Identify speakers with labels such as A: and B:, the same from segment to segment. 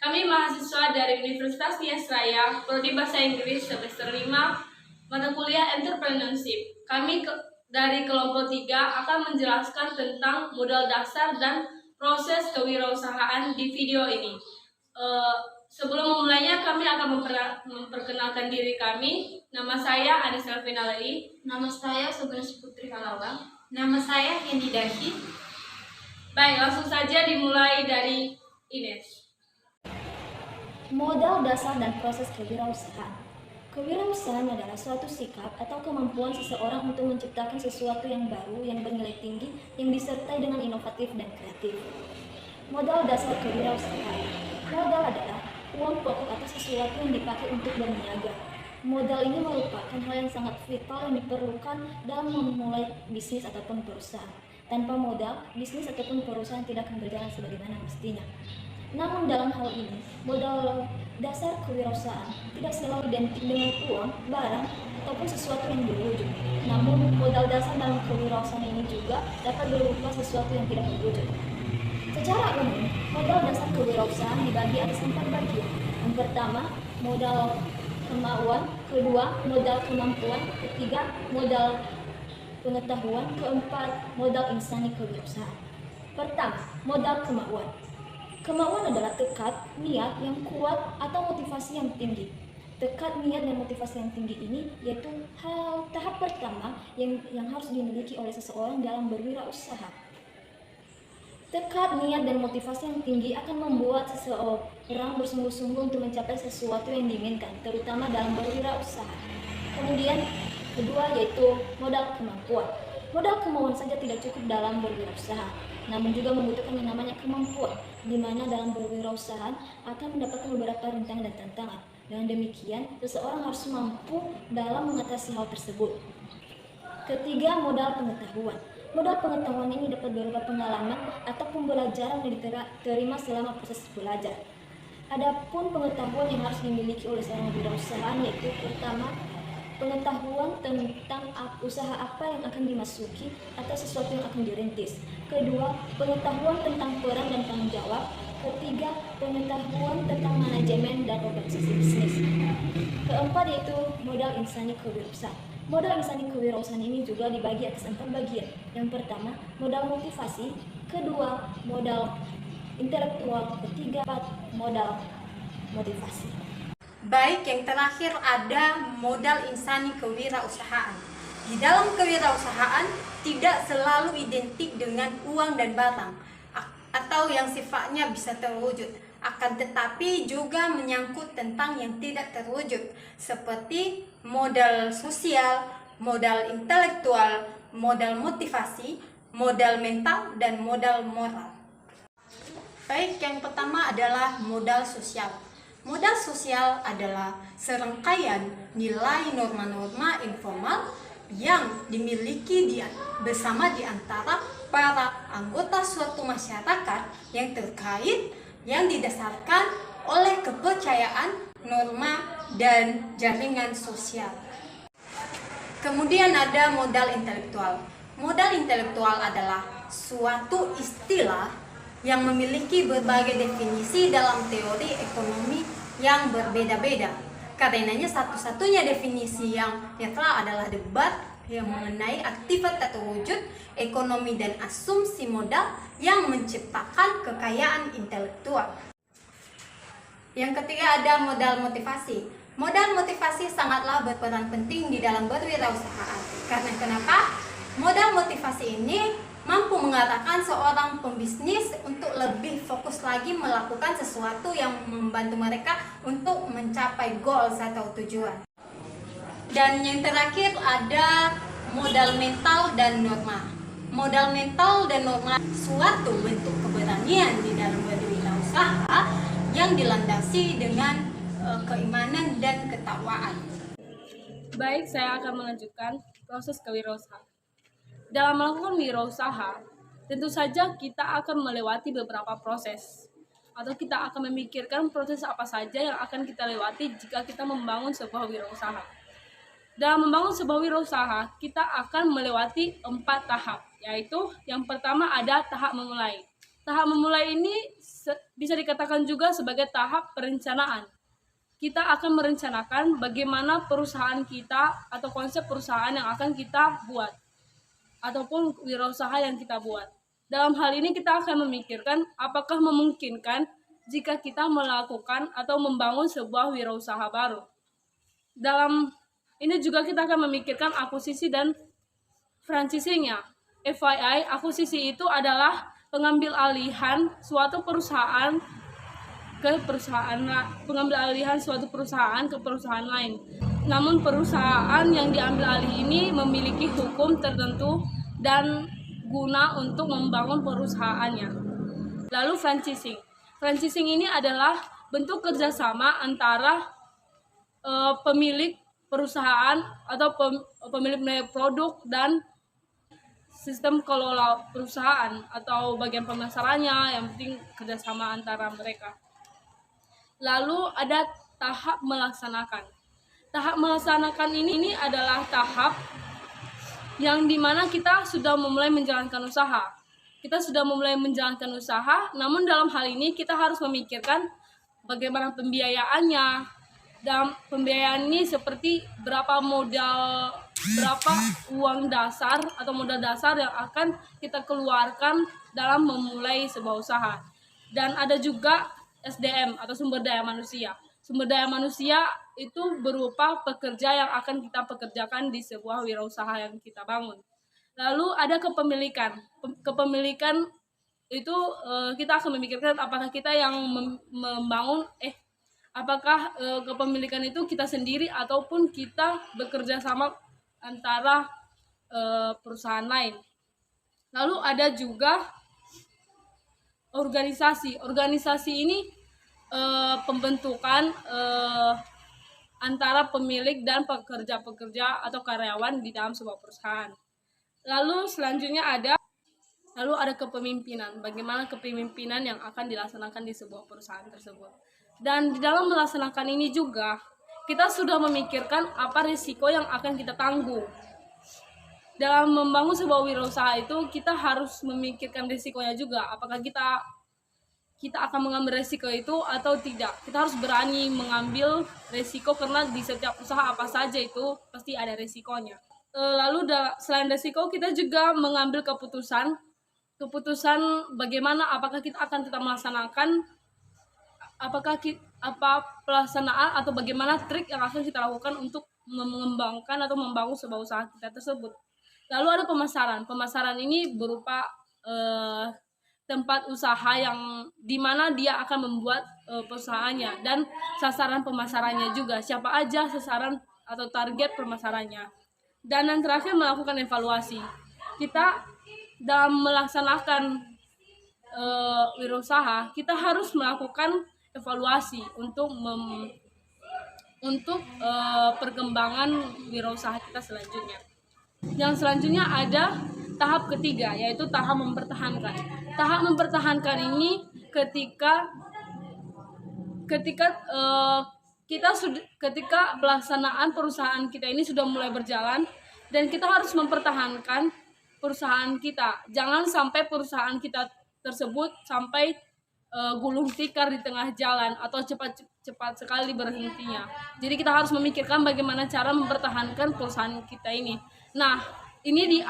A: Kami mahasiswa dari Universitas Nias Raya, Prodi Bahasa Inggris semester 5, mata kuliah Entrepreneurship. Dari kelompok 3 akan menjelaskan tentang modal dasar dan proses kewirausahaan di video ini. Sebelum memulainya, kami akan memperkenalkan diri kami. Nama saya Anis Elvinalai.
B: Nama saya Subanis Putri Kalawang.
C: Nama saya Hendy Dashi.
A: Baik, langsung saja dimulai dari Ines.
B: Modal dasar dan proses kewirausahaan. Kewirausahaan adalah suatu sikap atau kemampuan seseorang untuk menciptakan sesuatu yang baru yang bernilai tinggi yang disertai dengan inovatif dan kreatif. Modal dasar kewirausahaan. Modal adalah uang pokok atau sesuatu yang dipakai untuk berniaga. Modal ini merupakan hal yang sangat vital yang diperlukan dalam memulai bisnis ataupun perusahaan. Tanpa modal, bisnis ataupun perusahaan tidak akan berjalan sebagaimana mestinya. Namun dalam hal ini, modal dasar kewirausahaan tidak selalu identik dengan uang, barang, ataupun sesuatu yang berwujud. Namun modal dasar dalam kewirausahaan ini juga dapat berupa sesuatu yang tidak berwujud. Secara umum, modal dasar kewirausahaan dibagi atas 4 bagian. Yang pertama, modal kemauan, kedua, modal kemampuan, ketiga, modal pengetahuan, keempat, modal insani kewirausahaan. Pertama, modal kemauan. Kemauan adalah tekad, niat yang kuat atau motivasi yang tinggi. Tekad, niat, dan motivasi yang tinggi ini yaitu tahap pertama yang harus dimiliki oleh seseorang dalam berwirausaha. Tekad, niat, dan motivasi yang tinggi akan membuat seseorang bersungguh-sungguh untuk mencapai sesuatu yang diinginkan, terutama dalam berwirausaha. Kemudian, kedua yaitu modal kemampuan. Modal kemauan saja tidak cukup dalam berwirausaha, namun juga membutuhkan yang namanya kemampuan, di mana dalam berwirausaha akan mendapatkan beberapa rintangan dan tantangan. Dengan demikian, seseorang harus mampu dalam mengatasi hal tersebut. Ketiga, modal pengetahuan. Modal pengetahuan ini dapat berupa pengalaman atau pembelajaran yang diterima selama proses belajar. Adapun pengetahuan yang harus dimiliki oleh seorang wirausahaan yaitu pertama, pengetahuan tentang usaha apa yang akan dimasuki atau sesuatu yang akan dirintis. Kedua, pengetahuan tentang peran dan tanggung jawab. Ketiga, pengetahuan tentang manajemen dan organisasi bisnis. Keempat yaitu modal insani kewirausahaan. Modal insani kewirausahaan ini juga dibagi atas 4 bagian. Yang pertama, modal motivasi. Kedua, modal intelektual. Ketiga, modal motivasi.
C: Baik, yang terakhir ada modal insani kewirausahaan. Di dalam kewirausahaan tidak selalu identik dengan uang dan barang atau yang sifatnya bisa terwujud, akan tetapi juga menyangkut tentang yang tidak terwujud seperti modal sosial, modal intelektual, modal motivasi, modal mental, dan modal moral. Baik, yang pertama adalah modal sosial. Modal sosial adalah serangkaian nilai norma-norma informal yang dimiliki bersama di antara para anggota suatu masyarakat yang terkait yang didasarkan oleh kepercayaan, norma, dan jaringan sosial. Kemudian ada modal intelektual. Modal intelektual adalah suatu istilah yang memiliki berbagai definisi dalam teori ekonomi yang berbeda-beda. Karenanya satu-satunya definisi yang netral adalah debat yang mengenai aktivitas terwujud ekonomi dan asumsi modal yang menciptakan kekayaan intelektual. Yang ketiga ada modal motivasi. Modal motivasi sangatlah berperan penting di dalam berwirausahaan. Karena kenapa? Modal motivasi ini mampu mengarahkan seorang pembisnis untuk lebih fokus lagi melakukan sesuatu yang membantu mereka untuk mencapai goals atau tujuan. Dan yang terakhir ada modal mental dan norma. Modal mental dan norma suatu bentuk keberanian di dalam berwirausaha yang dilandasi dengan keimanan dan ketakwaan.
A: Baik, saya akan melanjutkan proses kewirausahaan. Dalam melakukan wirausaha, tentu saja kita akan melewati beberapa proses, atau kita akan memikirkan proses apa saja yang akan kita lewati jika kita membangun sebuah wirausaha. Dalam membangun sebuah wirausaha, kita akan melewati 4 tahap, yaitu yang pertama ada tahap memulai. Tahap memulai ini bisa dikatakan juga sebagai tahap perencanaan. Kita akan merencanakan bagaimana perusahaan kita atau konsep perusahaan yang akan kita buat ataupun wirausaha yang kita buat. Dalam hal ini kita akan memikirkan apakah memungkinkan jika kita melakukan atau membangun sebuah wirausaha baru. Dalam ini juga kita akan memikirkan akuisisi dan franchising-nya. FYI, akuisisi itu adalah pengambil alihan suatu perusahaan ke perusahaan lain. Namun perusahaan yang diambil alih ini memiliki hukum tertentu dan guna untuk membangun perusahaannya. Lalu franchising. Franchising ini adalah bentuk kerjasama antara pemilik perusahaan atau pemilik produk dan sistem kelola perusahaan atau bagian pemasarannya, yang penting kerjasama antara mereka. Lalu ada tahap melaksanakan. Tahap melaksanakan ini adalah tahap yang dimana kita sudah memulai menjalankan usaha. Kita sudah memulai menjalankan usaha, namun dalam hal ini kita harus memikirkan bagaimana pembiayaannya. Dan pembiayaan ini seperti berapa uang dasar atau modal dasar yang akan kita keluarkan dalam memulai sebuah usaha. Dan ada juga SDM atau sumber daya manusia. Sumber daya manusia itu berupa pekerja yang akan kita pekerjakan di sebuah wirausaha yang kita bangun. Lalu ada kepemilikan. Kepemilikan itu kita akan memikirkan apakah kita yang membangun apakah kepemilikan itu kita sendiri ataupun kita bekerja sama antara perusahaan lain. Lalu ada juga organisasi. Organisasi ini pembentukan antara pemilik dan pekerja-pekerja atau karyawan di dalam sebuah perusahaan. Lalu selanjutnya ada kepemimpinan. Bagaimana kepemimpinan yang akan dilaksanakan di sebuah perusahaan tersebut. Dan di dalam melaksanakan ini juga kita sudah memikirkan apa risiko yang akan kita tanggung. Dalam membangun sebuah wirausaha itu kita harus memikirkan risikonya juga. Apakah kita akan mengambil risiko itu atau tidak. Kita harus berani mengambil risiko karena di setiap usaha apa saja itu pasti ada risikonya. Lalu selain risiko kita juga mengambil keputusan bagaimana apakah kita akan tetap melaksanakan pelaksanaan atau bagaimana trik yang akan kita lakukan untuk mengembangkan atau membangun sebuah usaha kita tersebut. Lalu ada pemasaran. Pemasaran ini berupa tempat usaha yang dimana dia akan membuat perusahaannya dan sasaran pemasarannya juga. Siapa aja sasaran atau target pemasarannya. Dan yang terakhir melakukan evaluasi. Kita dalam melaksanakan wirausaha kita harus melakukan evaluasi untuk perkembangan wirausaha kita selanjutnya. Yang selanjutnya ada tahap ketiga, yaitu tahap mempertahankan. Tahap mempertahankan ini ketika pelaksanaan perusahaan kita ini sudah mulai berjalan dan kita harus mempertahankan perusahaan kita. Jangan sampai perusahaan kita tersebut sampai gulung tikar di tengah jalan atau cepat sekali berhentinya. Jadi kita harus memikirkan bagaimana cara mempertahankan perusahaan kita ini. Nah, ini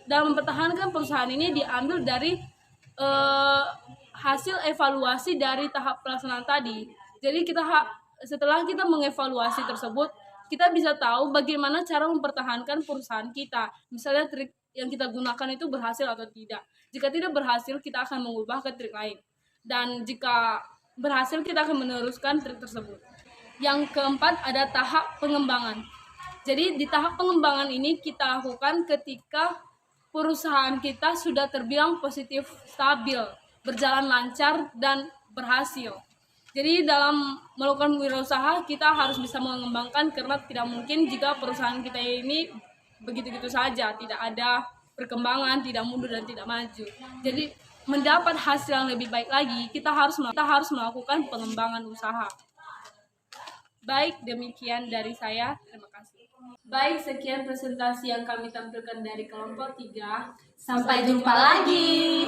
A: dalam mempertahankan perusahaan ini diambil dari hasil evaluasi dari tahap pelaksanaan tadi. Jadi setelah kita mengevaluasi tersebut, kita bisa tahu bagaimana cara mempertahankan perusahaan kita. Misalnya trik yang kita gunakan itu berhasil atau tidak. Jika tidak berhasil, kita akan mengubah ke trik lain. Dan jika berhasil, kita akan meneruskan trik tersebut. Yang keempat ada tahap pengembangan. Jadi di tahap pengembangan ini kita lakukan ketika perusahaan kita sudah terbilang positif, stabil, berjalan lancar, dan berhasil. Jadi dalam melakukan wirausaha kita harus bisa mengembangkan karena tidak mungkin jika perusahaan kita ini begitu-gitu saja, tidak ada perkembangan, tidak mundur dan tidak maju. Jadi mendapat hasil yang lebih baik lagi, kita harus melakukan pengembangan usaha. Baik, demikian dari saya. Terima kasih. Baik, sekian presentasi yang kami tampilkan dari kelompok 3.
C: Sampai jumpa lagi.